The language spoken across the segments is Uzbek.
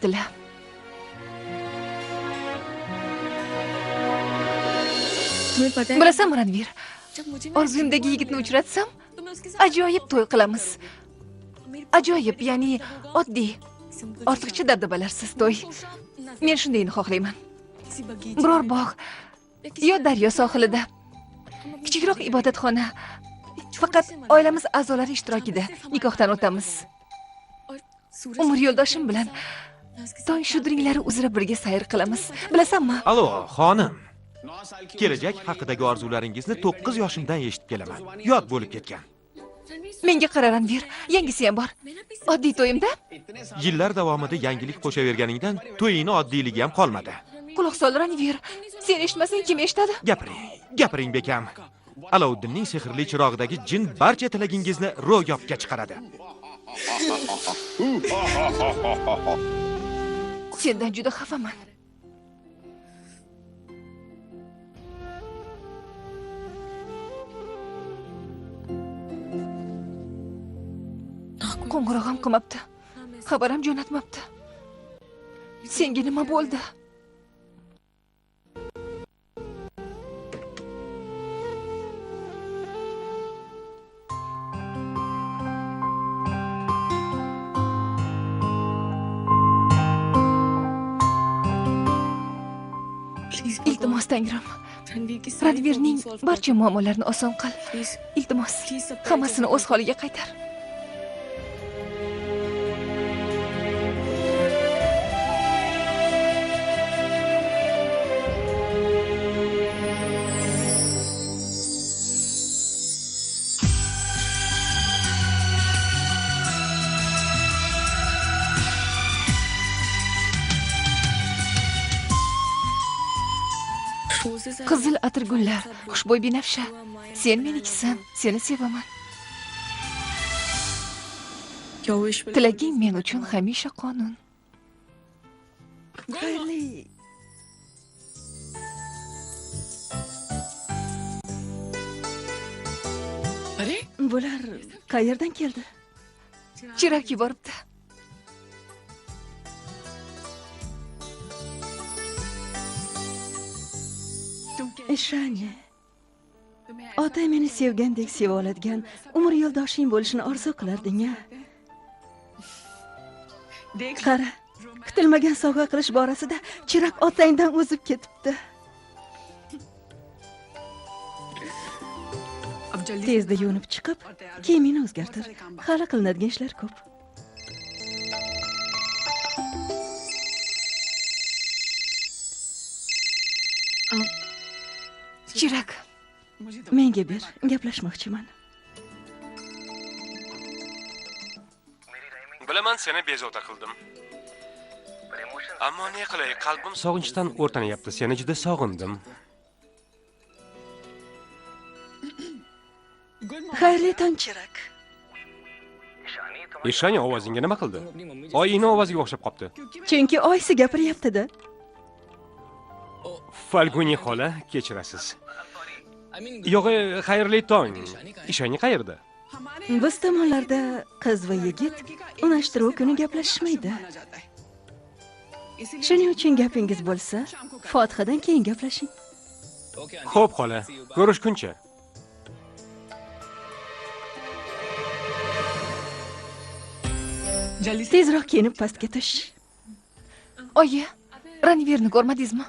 ketdilar. Bilasanmi, Ranvir? Orzuyimdagi yigitni uchratsam, ajoyib to'y qilamiz. Ajoyib, ya'ni oddiy, ortiqcha dabdabalarsiz to'y. Men shundayni xohlayman. Biror bog' yo daryo sohilida, kichikroq ibodatxona, faqat oilamiz a'zolari ishtirokida nikohdan o'tamiz. Umr yo'ldoshim bilan tong shudringlari uzra birga sayr qilamiz. Bilasanmi? Alo, xonim. Kelajak haqidagi orzularingizni 9 yoshimdan eshitib kelaman. Yod bo'lib ketgan. Menga qara, Ranvir, yangisi ham bor. Oddiy to'yimda Yillar davomida yangilik qo'shaverganingdan to'yingni oddiyligi ham qolmadi. quloq sol, Ranvir. Sen eshitmasang kim eshitadi? Gapiring bekam. Alovuddinning sehrli chirog'idagi jin barcha tilagingizni ro'yobga chiqaradi. Sendan juda xafaman. Qo'ng'iroq ham qilmabdi. Xabar ham jo'natmabdi. Senga nima bo'ldi? Iltimos Tangrim, Ranvirning barcha muammolarini oson qil. Iltimos, hammasini o'z holiga qaytar. Qizil atirgullar, xushbo'y binafsha. Sen menikisan, seni sevaman. Tilaging men uchun hamisha qonun. Xayrli. Bular qayerdan keldi? Chiroq yuboribdi. Ishonchi. Otang meni sevgandek seva oladigan umr yo'ldoshing bo'lishini orzu qilarding-a? Qara, kutilmagan sovg'a qilish borasida Chiroq otangdan o'zib ketibdi. Tezda yo'nib chiqib, kiyimini o'zgartir. Hali qilinadigan ishlar ko'p. Chiroq, menga ber, gaplashmoqchiman. Bilaman, seni bezovta qildim. Ammo ne qilay, qalbim sog'inchdan o'rtanayapti. Seni juda sog'indim. Xayrli tong, Chiroq. Ishonchi ovozingga nima qildi? Oyingni ovoziga o'xshab qopti. Chunki oysi gapiryapti-da. Falguni xola, kechirasiz. Yo'q, xayrli tong. Ishonchi qayerda? Biz tomonlarda qiz va yigit unashtiruv kuni gaplashishmaydi. Shuning uchun gapingiz bo'lsa, Fotihadan keyin gaplashing. Xo'p, xola. Ko'rishguncha. Tezroq kiyinib pastga tush. Oyi, Ranvirni ko'rmadingizmi?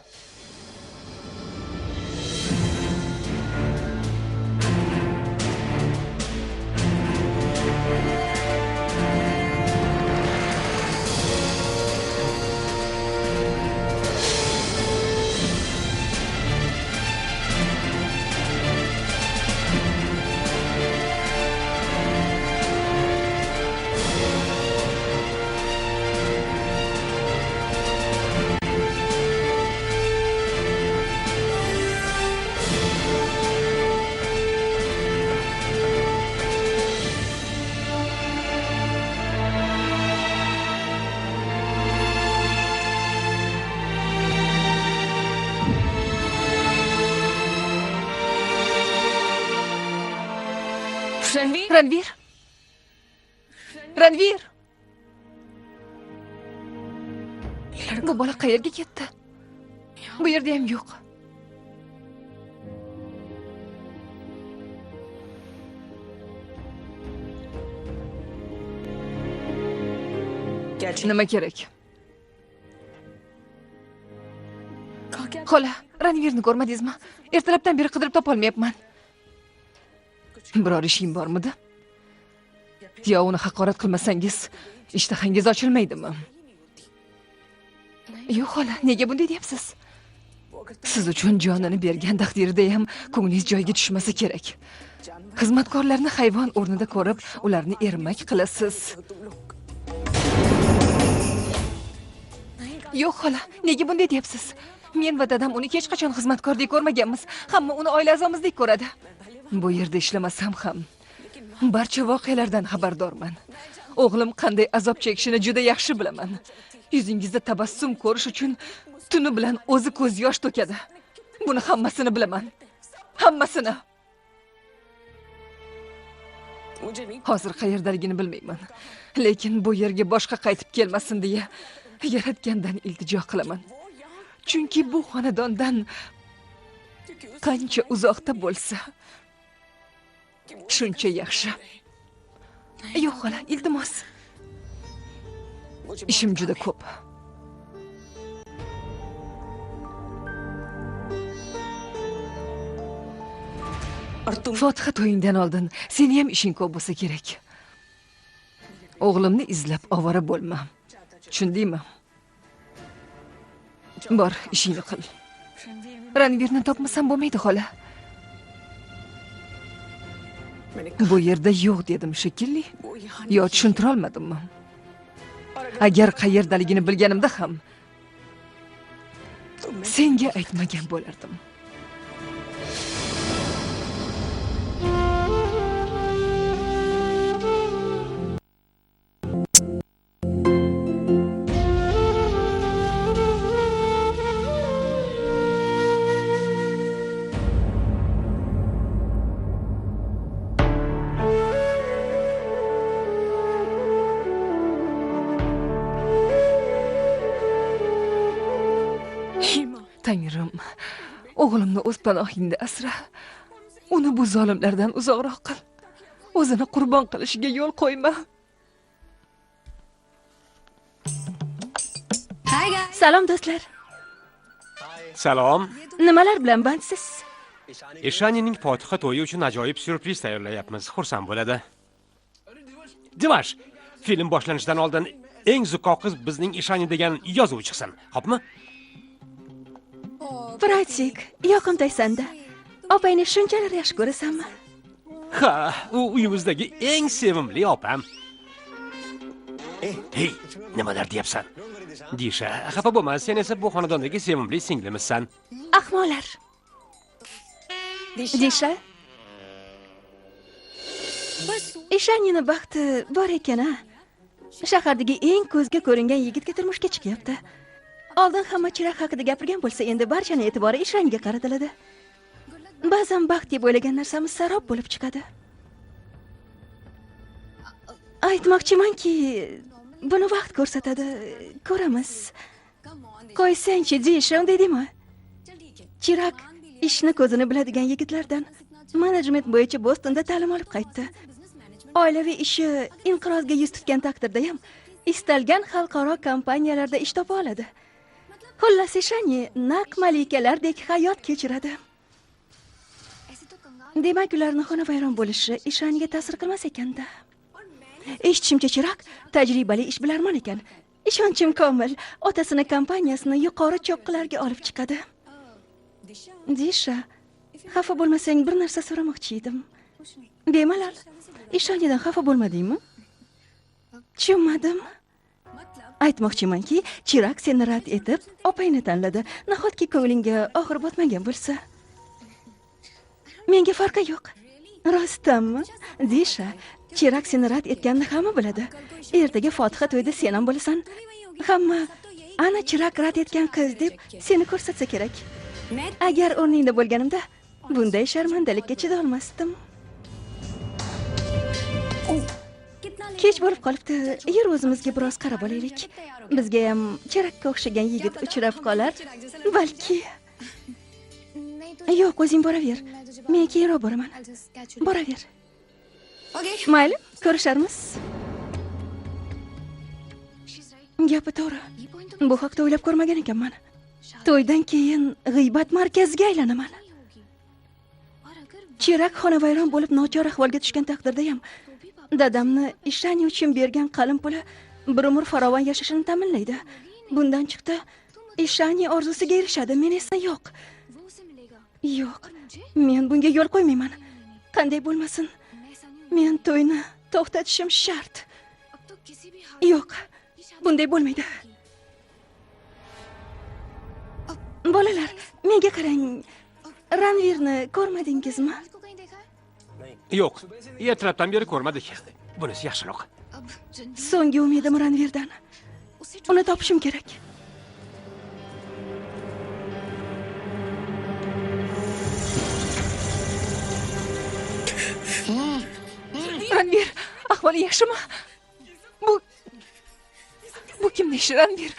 Ranvir. Bu bola qayerga ketdi? Bu yerda ham yo'q. Nima kerak? Xola, Ranvirni ko'rmadingizmi? Ertalabdan beri qidirib topolmayapman. Biror ishing bormidi? Yo uni haqorat qilmasangiz, ishtahangiz ochilmaydimi? Yo'q xola, nega bunday deyapsiz? Siz uchun jonini bergan taqdirida ham ko'nglingiz joyiga tushmasa kerak. Xizmatkorlarni hayvon o'rnida ko'rib, ularni ermak qilasiz. Yo'q xola, nega bunday deyapsiz? Men va dadam uni hech qachon xizmatkordek ko'rmaganmiz. Hamma uni oila a'zomizdek ko'radi. Bu yerda ishlamasam ham barcha voqealardan xabardorman. O'g'lim qanday azob chekishini juda yaxshi bilaman. Yuzingizda tabassum ko'rish uchun tuni bilan o'zi ko'z yosh to'kadi. Buni hammasini bilaman. Hammasini. Hozir qayerdaligini bilmayman. Lekin bu yerga boshqa qaytib kelmasin deya Yaratgandan iltijo qilaman. Chunki bu xonadondan qancha uzoqda bo'lsa, shuncha yaxshi. Yo'q xola, iltimos. Ishim juda ko'p. Fotiha to'yingdan oldin seni ham ishing ko'p bo'lsa kerak. O'g'limni izlab ovora bo'lma. Tushundingmi? Bor, ishingni qil. Ranvirni topmasam bo'lmaydi xola. Bu yerda yo'q dedim shekilli. Yo tushuntira olmadimmi? Agar qayerdaligini bilganimda ham senga aytmagan bo'lardim. Tangrim, o'g'limni o'z panohingda asra. Uni bu zolimlardan uzoqroq qil. O'zini qurbon qilishiga yo'l qo'yma. Salom do'stlar. Salom. Nimalar bilan bandsiz? Ishanining fotiha to'yi uchun ajoyib syurpriz tayyorlayapmiz. Xursand bo'ladi. Divash, film boshlanishidan oldin eng zuqoq qiz bizning Ishani degan yozuv chiqsin. Xo'pmi? Pratik, yoqimtaysan-da. Opangni shunchalar yaxshi ko'rasanmi? Ha, u uyimizdagi eng sevimli opam. Hey, nimalar deyapsan? Disha, xafa bo'lma, sen esa bu xonadondagi sevimli singlimizsan. Ahmoqlar. Disha? Ishanining baxti bor ekan-a. Shahardagi eng ko'zga ko'ringan yigitga turmushga chiqyapti. Oldin hamma Chiroq haqida gapirgan bo'lsa, endi barchaning e'tibori Ishanga qaratiladi. Ba'zan baxt deb o'ylagan narsamiz sarob bo'lib chiqadi. Aytmoqchimanki, buni vaqt ko'rsatadi. Ko'ramiz. Qo'ysang-chi, Disha, deydimi? Chiroq ishni ko'zini biladigan yigitlardan. Menejment bo'yicha Bostonda ta'lim olib qaytdi. Oilaviy ishi inqirozga yuz tutgan taqdirda ham istalgan xalqaro kompaniyalarda ish topa oladi. Xullas, Ishani naq malikalardek hayot kechiradi. Demak, ularning xonavayron bo'lishi Ishaniga ta'sir qilmas ekanda. Eshitishimcha, Chiroq tajribali ishbilarmon ekan. Ishonchim komil, otasini kompaniyasini yuqori cho'qqilarga olib chiqadi. Disha, xafa bo'lmasang bir narsa so'ramoqchi edim. Bemalol, Ishanidan xafa bo'lmadingmi? Tushunmadim. Aytmoqchimanki, Chiroq seni rad etib, opangni tanladi. Nahotki ko'nglingga og'ir botmagan bo'lsa. Menga farqi yo'q. Rostdanmi? Disha, Chiroq seni rad etganini hamma biladi. Ertaga Fotiha to'yida sen ham bo'lasan. Hamma ana Chiroq rad etgan qiz deb seni ko'rsatsa kerak. Agar o'rningda bo'lganimda, bunday sharmandalikka chida olmasdim. Kech bo'lib qolibdi. Yer o'zimizga biroz qarab olaylik. Bizga ham Chirakka o'xshagan yigit uchrab qolar. Balki. Yo'q, o'zing boraver. Men keyinroq boraman. Boraver. Mayli, ko'risharmiz. Gapi to'g'ri. Bu haqda o'ylab ko'rmagan ekanman. To'ydan keyin g'iybat markaziga aylanaman. Chirak xonavayron bo'lib nochor ahvolga tushgan taqdirda ham dadamni Ishani uchun bergan qalin puli bir umr farovon yashashini ta'minlaydi. Bundan chiqdi, Ishani orzusiga erishadi, men esa yo'q. Yo'q, men bunga yo'l qo'ymayman. Qanday bo'lmasin, men to'yni to'xtatishim shart. Yo'q, bunday bo'lmaydi. Bolalar, menga qarang. Ranvirni ko'rmadingizmi? Yo'q, ertalabdan beri ko'rmadik. Bunisi yaxshiroq. So'nggi umidim Ranvirdan. Uni topishim kerak. Ranvir, ahvoli yaxshimi? Bu kimning ishi, Ranvir?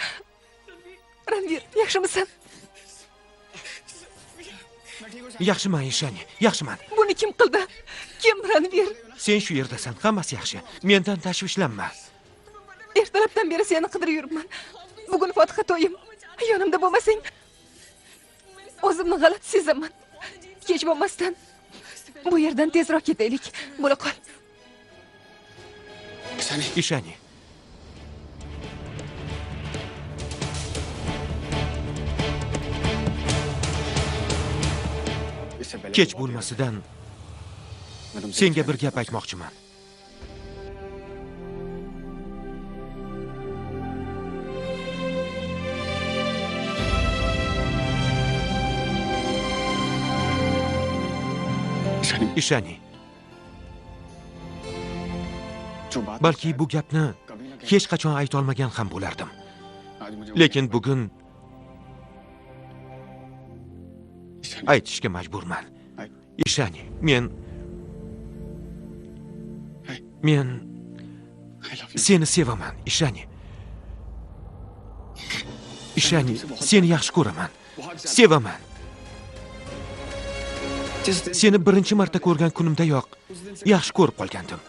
Ranvir, yaxshimisan? Yaxshiman, Ishani, yaxshiman. Buni kim qildi? Kim, Ranvir? Sen shu yerdasan, hammasi yaxshi. Mendan tashvishlanma. Ertalabdan beri seni qidirib yuribman. Bugun Fotiha to'yim. Yonimda bo'lmasang, o'zimni g'alati sezaman. Kech bo'lmasdan bu yerdan tezroq ketaylik. Bo'la qol. Ishani. Kech bo'lmasidan senga bir gap aytmoqchiman. Ishani. Balki bu gapni hech qachon ayta olmagan ham bo'lardim. Lekin bugun aytishga majburman. Ishani, men seni sevaman, Ishani. Ishani, seni yaxshi ko'raman. Sevaman. Seni birinchi marta ko'rgan kunimdayoq yaxshi ko'rib qolgandim.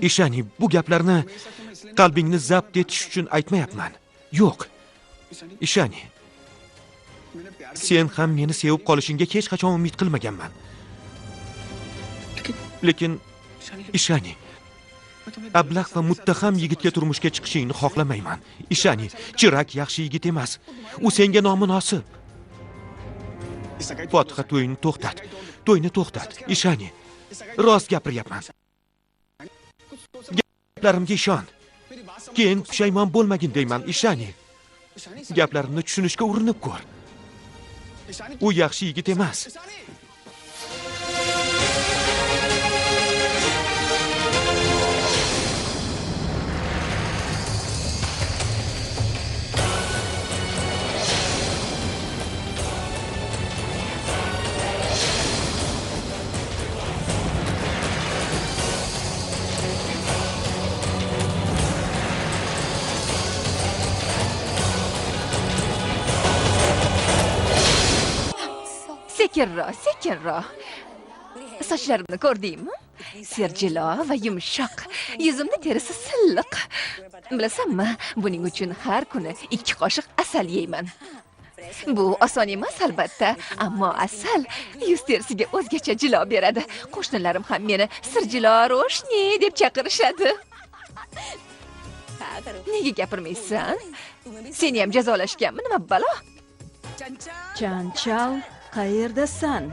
Ishani, bu gaplarni qalbingni zabt etish uchun aytmayapman. Yo'q. Ishani, sen ham meni sevib qolishingga hech qachon umid qilmaganman. Lekin Ishani, ablah va muttaham yigitga turmushga chiqishingni xohlamayman. Ishani, Chirak yaxshi yigit emas. U senga nomunosib. Fotiha to'yini to'xtat. To'yni to'xtat. Ishani, rost gapiryapman. Gaplarimga ishon. Keyin pushaymon bo'lmagin deyman, Ishani. Gaplarimni tushunishga urinib ko'r. U yaxshi yigit emas. Sekinroq. Sochlarimni ko'rdingmi? Serjilo va yumshoq. Yuzimning terisi silliq. Bilasanmi, buning uchun har kuni 2 qoshiq asal yeyman. Bu oson emas albatta, ammo asal yuz terisiga o'zgacha jilo beradi. Qo'shnilarim ham meni Sirjilo Roshni deb chaqirishadi. Nega gapirmaysan? Seni ham jazolashganmi, nima balo? Chanchal, qayerdasan?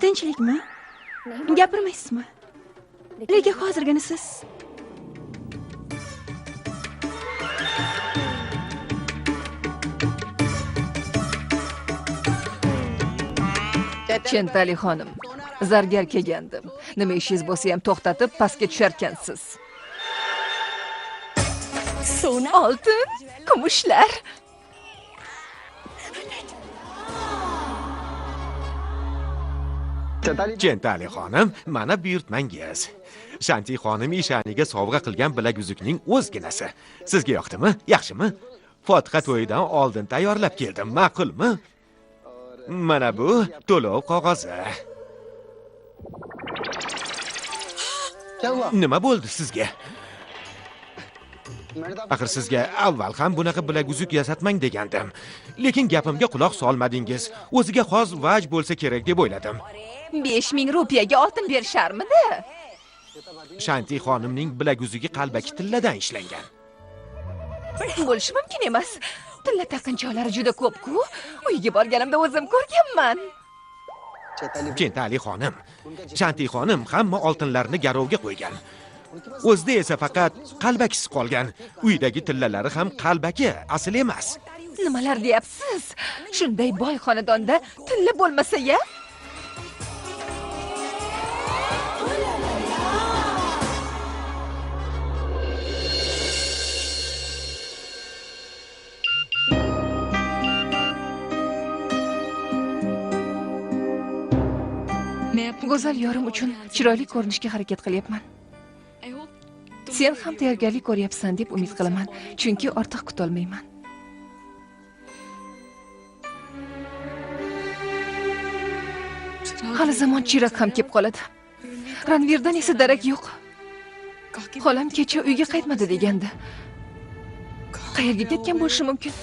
Tinchlikmi? Gapirmaysizmi? Nega hozirgina siz? Chentali xonim, zargar kelgandim. Nima ishingiz bo'lsa ham to'xtatib pastga tusharkansiz. Oltin, kumushlar. Chentali xonim, mana buyurtmangiz. Shanti xonim Ishaniga sovg'a qilgan bilaguzukning o'zginasi. Sizga yoqdimi? Yaxshimi? Fotiha to'yidan oldin tayyorlab keldim, ma'qulmi? Mana bu to'lov qog'ozi. Nima bo'ldi sizga? Axir sizga avval ham bunaqa bilaguzuk yasatmang degandim. Lekin gapimga quloq solmadingiz. O'ziga xos vaj bo'lsa kerak deb o'yladim. 5000 rupiyaga oltin berisharmidi? Shanti xonimning bilaguzugi qalbaki tilladan ishlangan. Bo'lishi mumkin emas. Tilla taqinchoqlari juda ko'p-ku. Uyga borganimda o'zim ko'rganman. Chentali xonim, Shanti xonim hamma oltinlarni garovga qo'ygan. O'zida esa faqat qalbakisi qolgan. Uydagi tillalari ham qalbaki, asl emas. Nimalar deyapsiz? Shunday boy xonadonda tilla bo'lmasa-ya? Go'zal yorim uchun chiroyli ko'rinishga harakat qilyapman. Sen ham tayyorgarlik ko'ryapsan deb umid qilaman, chunki ortiq kutolmayman. Hali zamon chiroq ham kelib qoladi. Ranvirdan esa darak yo'q. Xolam kecha uyga qaytmadi degandi. Qayerga ketgan bo'lishi mumkin?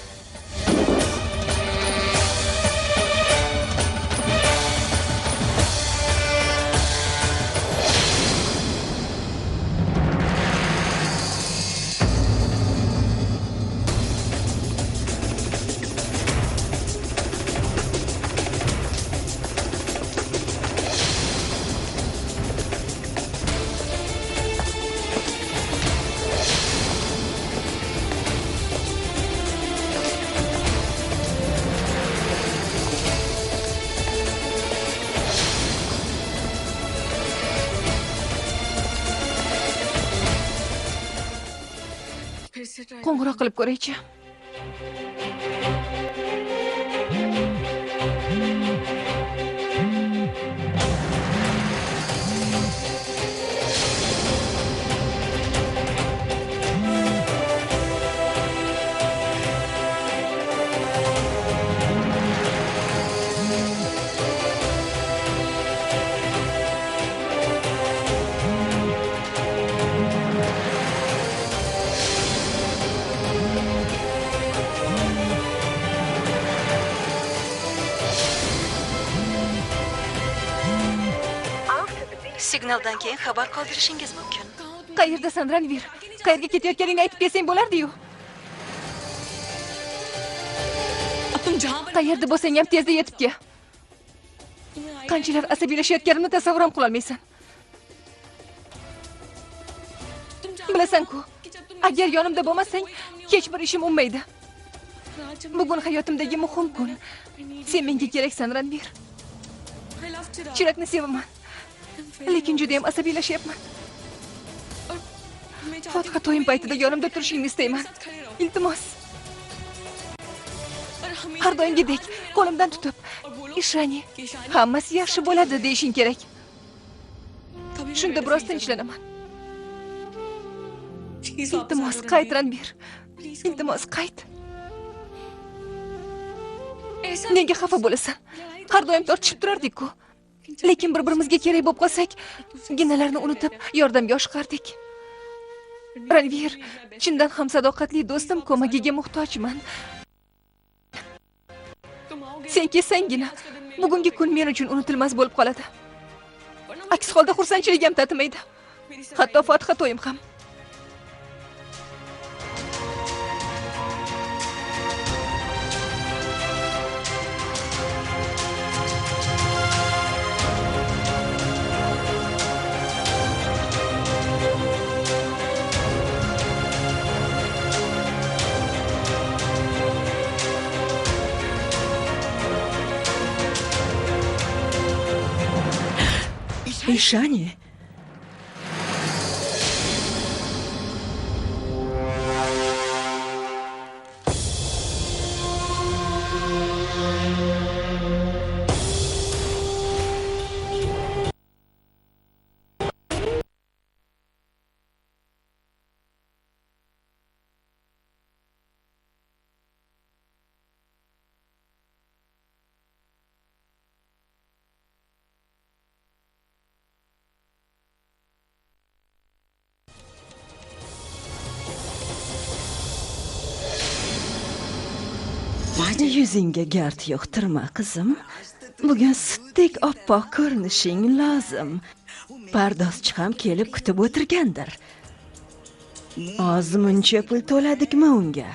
Qo'ng'iroq qilib ko'raychi. Signaldan keyin xabar qoldirishingiz mumkin. Qayerdasan, Ranvir? Qayerga ketayotganingni aytib bersang bo'lardi-yu. Qayerda bo'lsang ham tezda yetib kel. Qanchalar asabiylashayotganimni tasavvur ham qila olmaysan. Bilasan-ku, agar yonimda bo'lmasang, hech bir ishim unmaydi. Bugun hayotimdagi muhim kun. Sen menga keraksan, Ranvir. Chiroqni sevaman. Lekin juda ham asabiylashyapman. Fotiha to'yim paytida yonimda turishingni istayman. Iltimos. Har doimgidek qo'limdan tutib, Ishani, hammasi yaxshi bo'ladi deyishing kerak. Shunda biroz tinchlanaman. Iltimos, qayt, Ranvir. Iltimos, qayt. Nega xafa bo'lasan? Har doim tortishib turardik-ku. Lekin bir-birimizga kerak bo'lib qolsak, ginalarni unutib, yordamga oshiqardik. Ranvir, chindan ham sadoqatli do'stim ko'magiga muhtojman. Sen kelsangina, bugungi kun men uchun unutilmas bo'lib qoladi. Aks holda xursandchiligim tatimaydi. Hatto Fotiha to'yim ham. Ishani. Yuzingga gard yuqtirma qizim. Bugun sutdek oppoq ko'rinishing lozim. Pardozchi ham kelib kutib o'tirgandir. Ozmuncha pul to'ladikmi unga?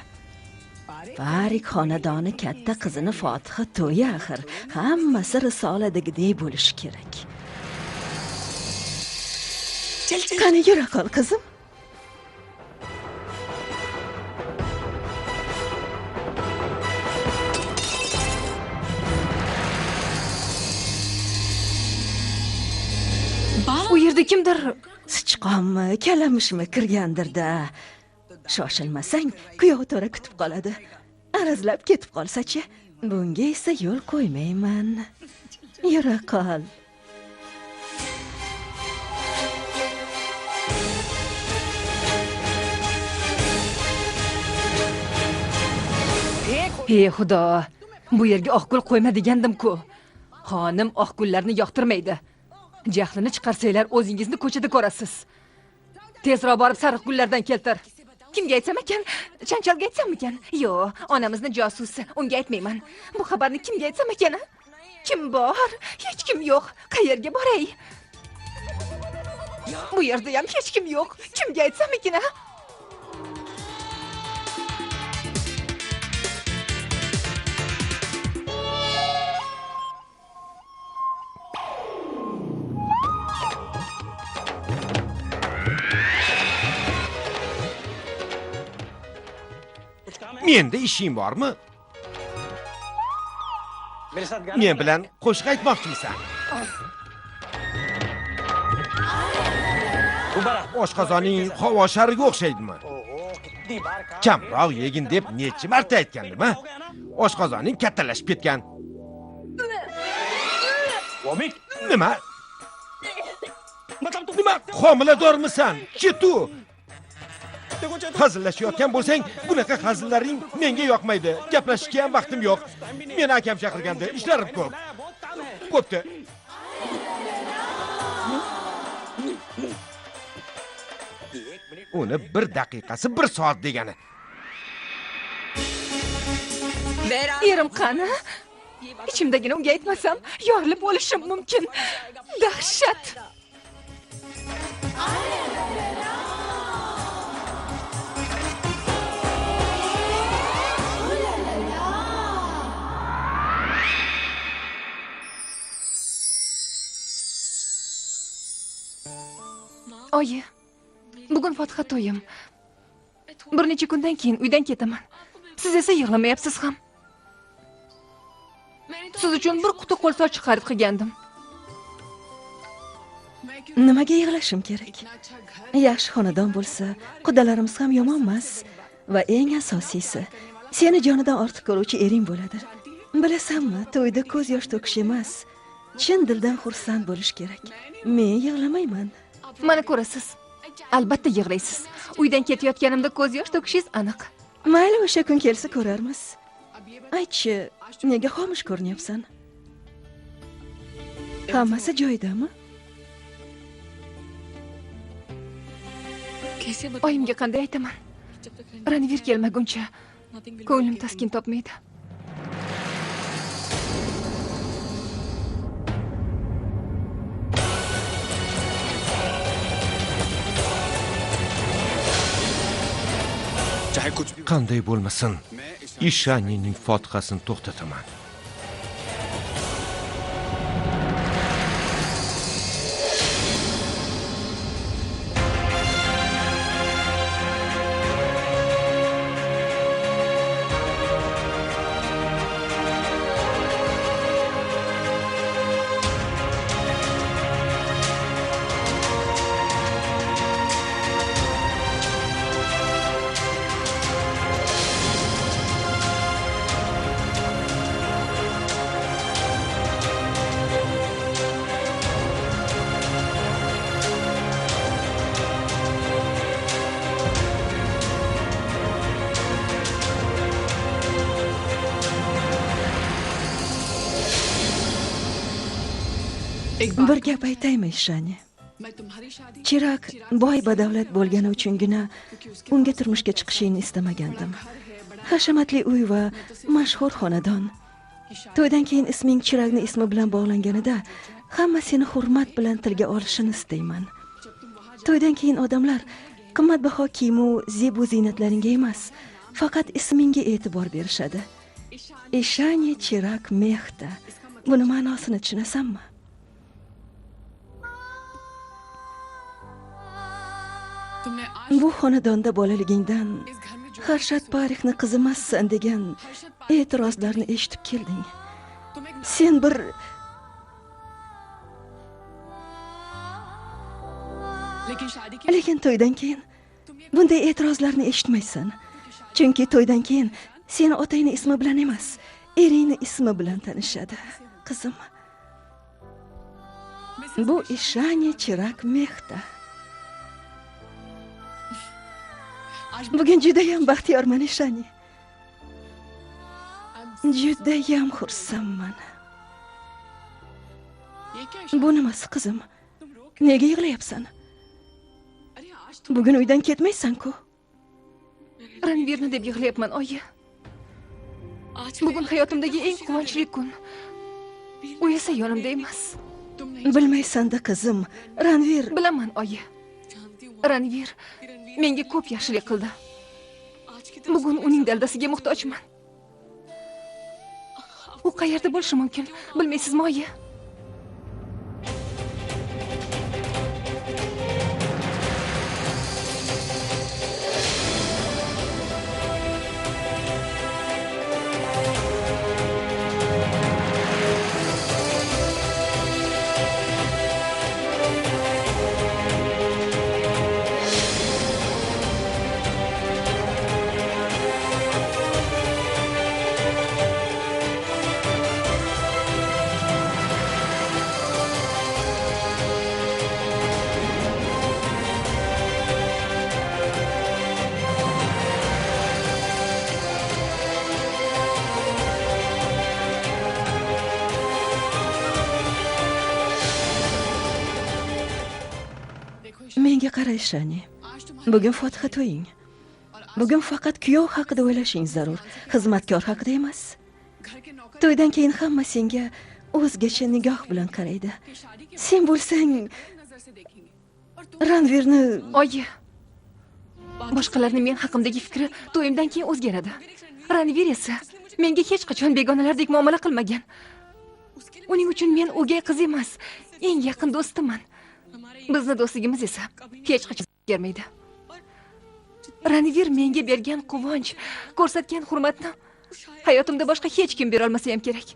Farik xonadoni katta qizini Fotiha to'yi axir. Hammasi risoladagidek bo'lishi kerak. Qani yura qol qizim. U yerda kimdir Sichqonmi, kalamishmi kirgandir-da. Shoshilmasang, kuyov to'ra kutib qoladi. Arazlab ketib qolsa-chi? Bunga esa yo'l qo'ymayman. Yura qol. Ey xudo, bu yerga oqgul qo'yma degandim-ku. Xonim oqgullarni yoqtirmaydi. Jahlini chiqarsanglar o'zingizni ko'chada ko'rasiz. Tezroq borib sariq gullardan keltir. Kimga aytsam ekan? Chanchalga aytsam ekan? Yo'q, onamizni josusi. Unga aytmayman. Bu xabarni kimga aytsam ekan? Kim bor? Hech kim yo'q. Qayerga boray? Bu yerda ham hech kim yo'q. Kimga aytsam ekan? Menda ishing bormi? Men bilan qo'shiq aytmoqchimisan? Oshqozoning havo shariga o'xshaydimi? Kamroq yegin deb necha marta aytgandim-a? Oshqozoning kattalashib ketgan. Nima? Homiladormisan? Ketu. Hazillashayotgan bo'lsang, bunaqa hazillaring menga yoqmaydi. Gaplashishga ham vaqtim yo'q. Meni akam chaqirganda, ishlarim ko'p. Bo'pti. Uni 1 daqiqasi 1 soat degani. Erim qani? Ichimdagini unga aytmasam, yorilib o'lishim mumkin. Dahshat. Oyi, bugun Fotiha to'yim. Bir necha kundan keyin uydan ketaman. Siz esa yig'lamayapsiz ham. Siz uchun bir quti qo'lsochiq xarid qilgandim. Nimaga yig'lashim kerak? Yaxshi xonadon bo'lsa, qudalarimiz ham yomon emas va eng asosiysi, seni jonidan ortiq ko'ruvchi ering bo'ladi. Bilasanmi, to'yda ko'z yosh to'kish emas, chin dildan xursand bo'lish kerak. Men yig'lamayman. Mana ko'rasiz. Albatta yig'laysiz. Uydan ketayotganimda ko'z yosh to'kishingiz aniq. Mayli, o'sha kun kelsa ko'rarmiz. Aytchi, nega xomush ko'rinyapsan? Hammasi joyidami? Oyimga qanday aytaman? Ranvir kelmaguncha ko'nglim taskin topmaydi. Qanday bo'lmasin, Ishanining Fotihasini to'xtataman. Bir gap aytaymi, Ishani? Chiroq boy badavlat bo'lgani uchungina unga turmushga chiqishingni istamagandim. Hashamatli uy va mashhur xonadon. To'ydan keyin isming Chiragni ismi bilan bog'langanida hamma seni hurmat bilan tilga olishini istayman. To'ydan keyin odamlar qimmatbaho kiyim-u zebu ziynatlaringga emas, faqat ismingga e'tibor berishadi. Ishani Chirag Mehta. Buni ma'nosini tushunasanmi? Bu xonadonda bolaligingdan Harshad Parixni qizimassan degan e'tirozlarni eshitib kelding. Sen bir lekin to'ydan keyin bunday e'tirozlarni eshitmaysan. Chunki to'ydan keyin seni otangning ismi bilan emas, eringning ismi bilan tanishadi. Qizim, bu Ishani Chirag Mehta. Bugun juda ham baxtiyorman Ishani. Juda ham xursandman. Bu nimasi qizim? Nega yig'layapsan? Bugun uydan ketmaysan-ku. Ranvirni deb yig'layapman, oyi. Bugun hayotimdagi eng quvonchli kun. U esa yonimda emas. Bilmaysan-da qizim, Ranvir. Bilaman, oyi. Ranvir menga ko'p yaxshilik qildi. Bugun uning daldasiga muhtojman. U qayerda bo'lishi mumkin? Bilmaysizmi, oyi? Menga qara Ishani. Bugun Fotiha to'ying. Bugun faqat kuyov haqida o'ylashing zarur, xizmatkor haqida emas. To'ydan keyin hamma senga o'zgacha nigoh bilan qaraydi. Sen bo'lsang Ranvirni... Oyi, boshqalarning men haqimdagi fikri to'yimdan keyin o'zgaradi. Ranvir esa menga hech qachon begonalardek muomala qilmagan. Uning uchun men o'gay qiz emas, eng yaqin do'stiman. Bizni do'stligimiz esa hech qachon o'zgarmaydi. Ranvir menga bergan quvonch, ko'rsatgan hurmatni hayotimda boshqa hech kim bera olmasa ham kerak.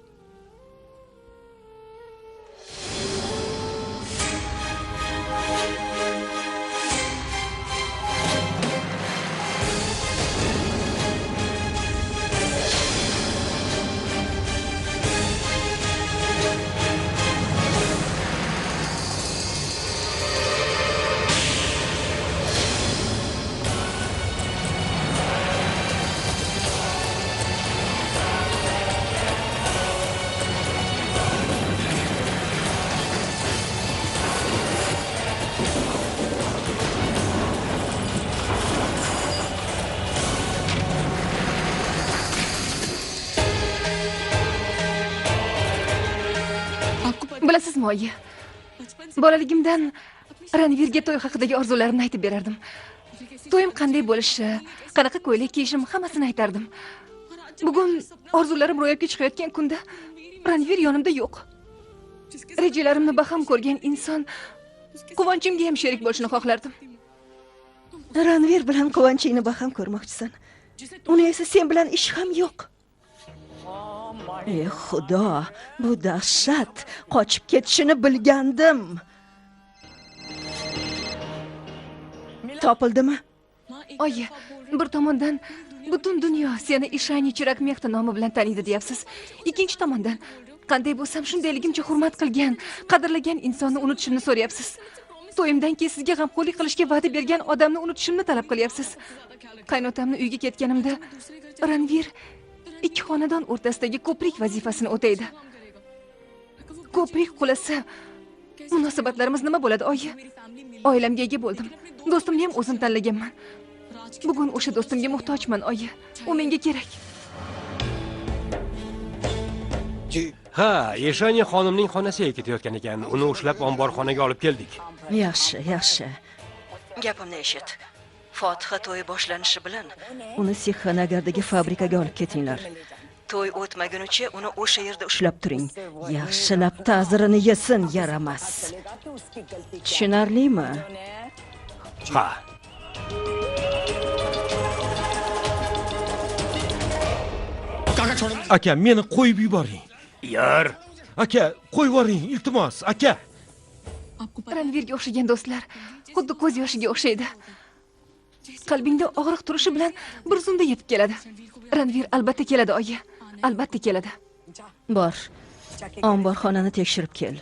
Bilasizmi, oyi? Bolaligimdan Ranvirga to'y haqidagi orzularimni aytib berardim. To'yim qanday bo'lishi, qanaqa ko'ylak kiyishim hammasini aytardim. Bugun orzularim ro'yobga chiqayotgan kunda Ranvir yonimda yo'q. Rejalarimni baham ko'rgan inson quvonchimga ham sherik bo'lishini xohlardim. Ranvir bilan quvonchingni baham ko'rmoqchisan. Uni esa sen bilan ish ham yo'q. Ey Xudo, bu dahshat. Qochib ketishini bilgandim. Topildimi? Oyi, bir tomondan butun dunyo seni Ishani Chirag Mehta nomi bilan taniydi deyapsiz. Ikkinchi tomondan qanday bo'lsam shundayligimcha hurmat qilgan, qadrlagan insonni unutishimni so'rayapsiz. To'yimdan keyin sizga g'amxo'rlik qilishga va'da bergan odamni unutishimni talab qilyapsiz. Qaynotamni uyga ketganimda Ranvir ikki xonadon o'rtasidagi ko'prik vazifasini o'taydi. Ko'prik qulasa, munosabatlarimiz nima bo'ladi, oyi? Oilamga ega bo'ldim. Do'stimni ham o'zim tanlaganman. Bugun o'sha do'stimga muhtojman, oyi. U menga kerak. Ha, Eshaniya xonimning xonasiga ketayotgan ekan. Uni ushlab omborxonaga olib keldik. Yaxshi, yaxshi. Gapimni eshit. Fotiha to'yi boshlanishi bilan uni Sixanagardagi fabrikaga olib ketinglar. To'y o'tmagunicha uni o'sha yerda ushlab turing. Yaxshilab ta'zirini yesin, yaramas. Tushunarlimi? Ha. Aka, meni qo'yib yuboring. Yur. Aka, qo'yib yuboring, iltimos, aka. Ranvirga o'xshagan do'stlar xuddi ko'z yoshiga o'xshaydi. Qalbingda og'riq turishi bilan bir zumda yetib keladi. Ranvir albatta keladi, oyi. Albatta keladi. Bor. Omborxonani tekshirib kel.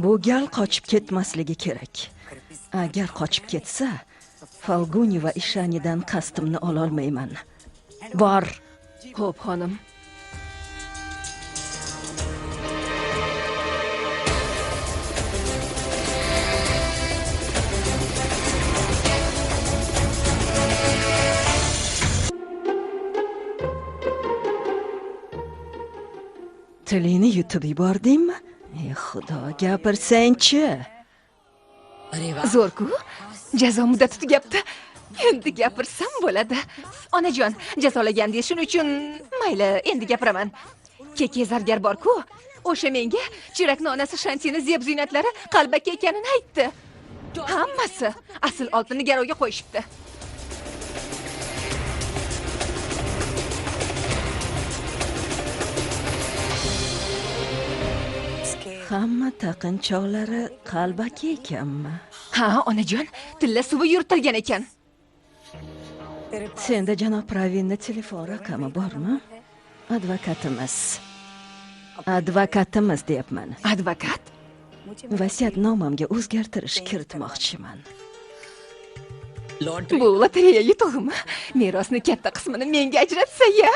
Bu gal qochib ketmasligi kerak. Agar qochib ketsa, Falguni va Ishanidan qasdimni ola olmayman. Bor. Xo'p, xonim. Tilini yutib yubordingmi? Ey xudo, gapirsang-chi. Zo'r-ku. Jazo muddati tugabdi. Endi gapirsam bo'ladi. Onajon, jazolagandingiz shuning uchun mayli, endi gapiraman. Keke zargar bor-ku. O'sha menga chirakni onasi Shantini zeb-ziynatlari qalbaki ekanini aytdi. Hammasi asl oltinni garovga qo'yishibdi. Hamma taqinchoqlari qalbaki ekanmi? Ha, onajon, tilla suvi yuritilgan ekan. Senda janob Pravinning telefon raqami bormi? Advokatimiz deyapman. Advokat? Vasiyatnomamga o'zgartirish kiritmoqchiman. Bu lotereya yutug'imi? Merosni katta qismini menga ajratsa-ya.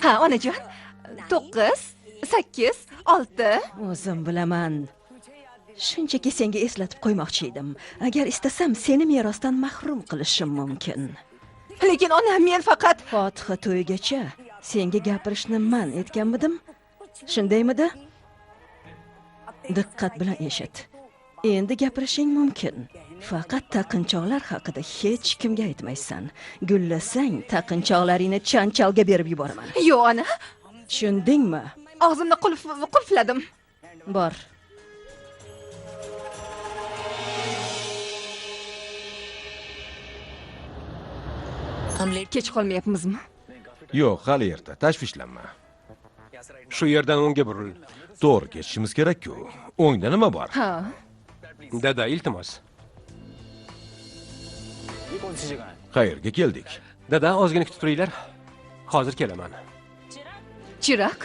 Ha, onajon. 9, 8, 6. O'zim bilaman. Shunchaki senga eslatib qo'ymoqchi edim. Agar istasam, seni merosdan mahrum qilishim mumkin. Lekin ona, men faqat Fotiha to'yigacha senga gapirishni man etganmidim? Shundaymidi? Diqqat bilan eshit. Endi gapirishing mumkin. Faqat taqinchoqlar haqida hech kimga aytmaysan. Gullasang, taqinchoqlaringni chanchalga berib yuboraman. Yo'q, ona. Tushundingmi? Og'zimni qulfladim. Bor. Kech qolmayapmizmi? Yo'q, hali erta, tashvishlanma. Shu yerdan o'ngga buril. To'g'ri ketishimiz kerak-ku. O'ngda nima bor? Ha. Dada, iltimos. Qayerga keldik? Dada, ozgina kutib turinglar. Hozir kelaman. Chiroq.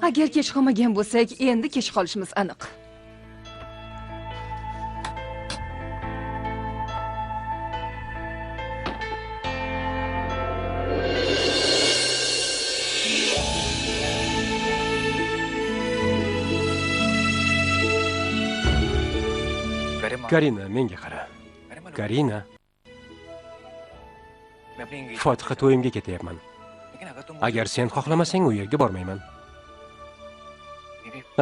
Agar kech qolmagan bo'lsak, endi kech qolishimiz aniq. Karina, menga qara. Karina. Fotiha to'yimga ketyapman. Agar sen xohlamasang, u yerga bormayman.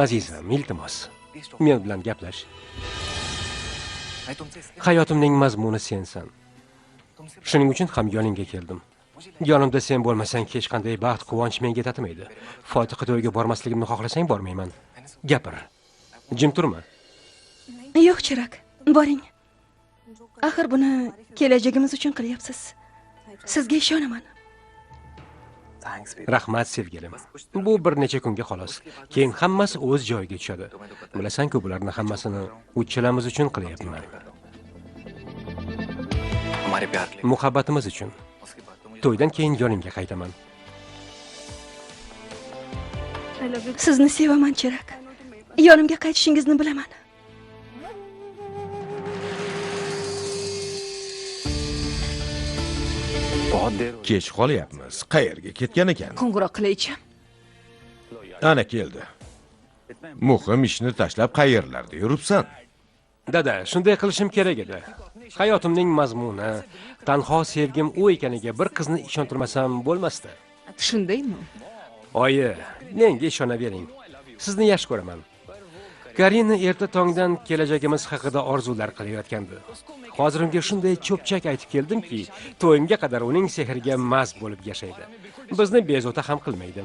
Azizam, iltimos. Men bilan gaplash. Hayotimning mazmuni sensan. Shuning uchun ham yoningga keldim. Yonimda sen bo'lmasang, hech qanday baxt, quvonch menga tatimaydi. Fotiha to'yiga bormasligimni xohlasang, bormayman. Gapir. Jim turma. Yo'q, Chiroq. Boring. Axir buni kelajagimiz uchun qilyapsiz. Sizga ishonaman. Rahmat sevgilim. Bu bir necha kunga xolos. Keyin hammasi o'z joyiga tushadi. Bilasan-ku, bularni hammasini uchalamiz uchun qilyapman. Muhabbatimiz uchun. To'ydan keyin yonimga qaytaman. Sizni sevaman, Chiroq. Yonimga qaytishingizni bilaman. Kech qolyapmiz. Qayerga ketgan ekan? Qo'ng'iroq qilaychi. Ana keldi. Muhim ishni tashlab qayerlarda yuribsan? Dada, shunday qilishim kerak edi. Hayotimning mazmuni, tanho sevgim u ekaniga bir qizni ishontirmasam bo'lmasdi. Shundaymi? Oyi, menga ishonavering. Sizni yaxshi ko'raman. Karina erta tongdan kelajagimiz haqida orzular qilayotgandi. Hozir unga shunday cho'pchak aytib keldimki, to'yimga qadar uning sehriga mast bo'lib yashaydi. Bizni bezovta ham qilmaydi.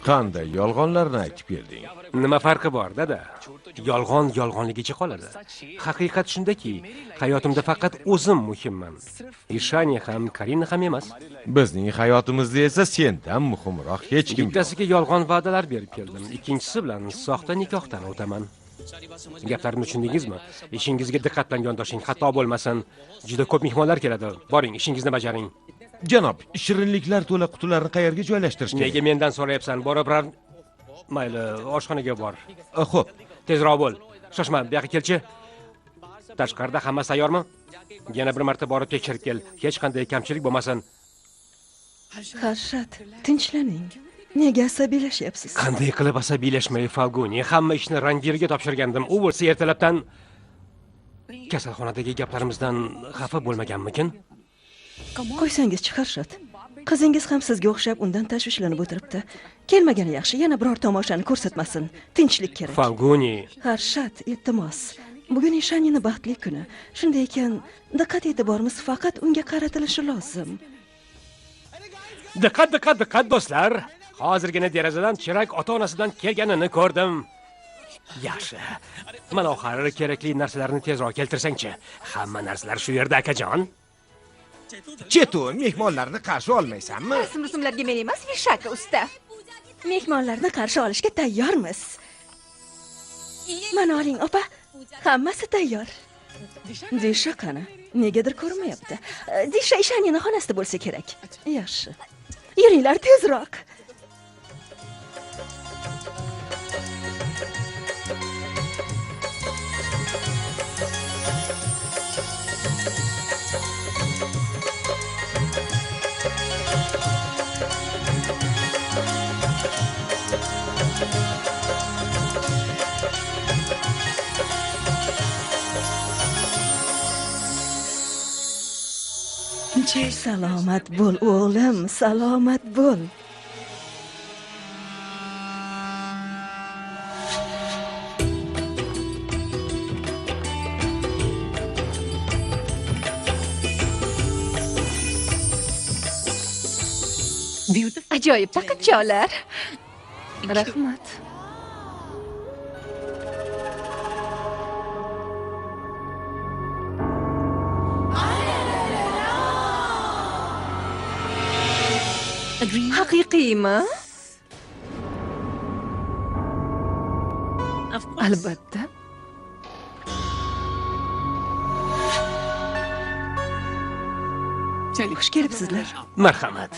Qanday yolg'onlarni aytib kelding? Nima farqi bor, dada? Yolg'on yolg'onligicha qoladi. Haqiqat shundaki, hayotimda faqat o'zim muhimman. Ishaniya ham, Karina ham emas. Bizning hayotimizda esa sendan muhimroq hech kim yo'q. Bittasiga yolg'on va'dalar berib keldim. Ikkinchisi bilan soxta nikohdan o'taman. Gaplarimni tushundingizmi? Ishingizga diqqat bilan yondoshing, xato bo'lmasin. Juda ko'p mehmonlar keladi. Boring, ishingizni bajaring. Janob, shirinliklar to'la qutilarni qayerga joylashtirish kerak? Nega mendan so'rayapsan? Borib, mayli, oshxonaga bor. Xo'p, Tezroq bo'l. Shoshma, bu yoqqa kelchi. Tashqarida hammasi tayyormi? Yana bir marta borib tekshirib kel. Hech qanday kamchilik bo'lmasin. Harshat, tinchlaning. Nega asabiylashyapsiz? Qanday qilib asabiylashmay, Falguni? Hamma ishni Rangirga topshirgandim. U bo'lsa ertalabdan kasalxonadagi gaplarimizdan xafa bo'lmaganmikin? Qo'ysangiz-chi, Harshat. Qizingiz ham sizga o'xshab undan tashvishlanib o'tiribdi. Kelmagani yaxshi, yana biror tomoshani ko'rsatmasin. Tinchlik kerak. Falguni. Harshat, iltimos. Bugun Ishanining baxtli kuni. Shunday ekan, diqqat e'tiborimiz faqat unga qaratilishi lozim. Diqqat do'stlar. Hozirgina derazadan Chirak ota-onasidan kelganini ko'rdim. Yaxshi. Mana oxiri kerakli narsalarni tezroq keltirsang-chi. Hamma narsalar shu yerda, akajon. Chetu, mehmonlarni qarshi olmaysanmi? Rusumlarga men emas, Vishaka usta. Mehmonlarni qarshi olishga tayyormiz. Mana oling, opa. Hammasi tayyor. Disha qani? Negadir ko'rmayapti. Disha Ishanining xonasida bo'lsa kerak. Yaxshi. Yuringlar tezroq. Salomat bo'l, o'g'lim, salomat bo'l. Ajoyib taqinchoqlar. Rahmat. Haqiqiymi? Albatta. Xush kelibsizlar. Marhamat.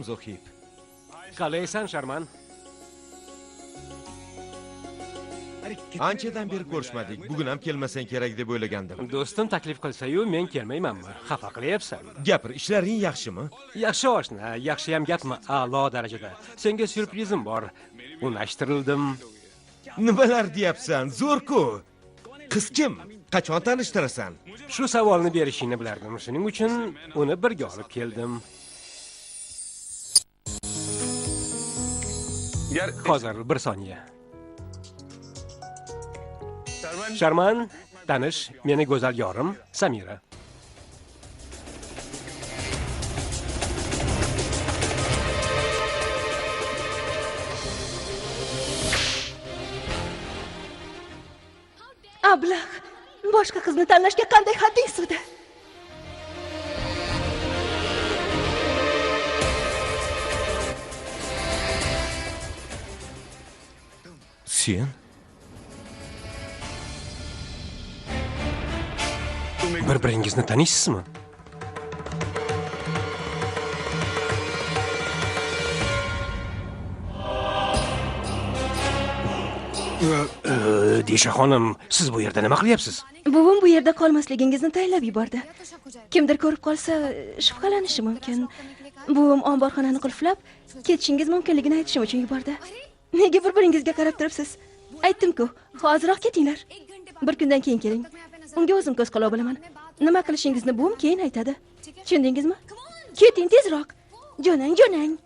Zohib. Qalaysan, Sharman? Anchadan beri ko'rishmadik. Bugun ham kelmasang kerak deb o'ylagandim. Do'stim taklif qilsa-yu, men kelmaymanmi? Xafa qilyapsan. Gapir, ishlaring yaxshimi? Yaxshi oshna, yaxshi ham gapmi? A'lo darajada. Senga syurprizim bor. Unashtirildim. Nimalar deyapsan? Zo'r-ku. Qiz kim? Qachon tanishtirasan? Shu savolni berishingni bilardim. Shuning uchun uni birga olib keldim. Hozir bir soniya. Sharman, tanish, meni go'zal yorim, Samira. Ablah, boshqa qizni tanlashga qanday hadding sig'di? Sen? Bir-biringizni tanisizmi? Disha xonim, siz bu yerda nima qilyapsiz? Buvim bu yerda qolmasligingizni tayinlab yubordi. Kimdir ko'rib qolsa, shubhalanishi mumkin. Buvim omborxonani qulflab, ketishingiz mumkinligini aytishim uchun yubordi. Nega bir-biringizga qarab turibsiz? Aytdim-ku, hoziroq ketinglar. Bir kundan keyin keling. Unga o'zim ko'z quloq bo'laman. Nima qilishingizni buvim keyin aytadi. Tushundingizmi? Keting tezroq. Jo'nang.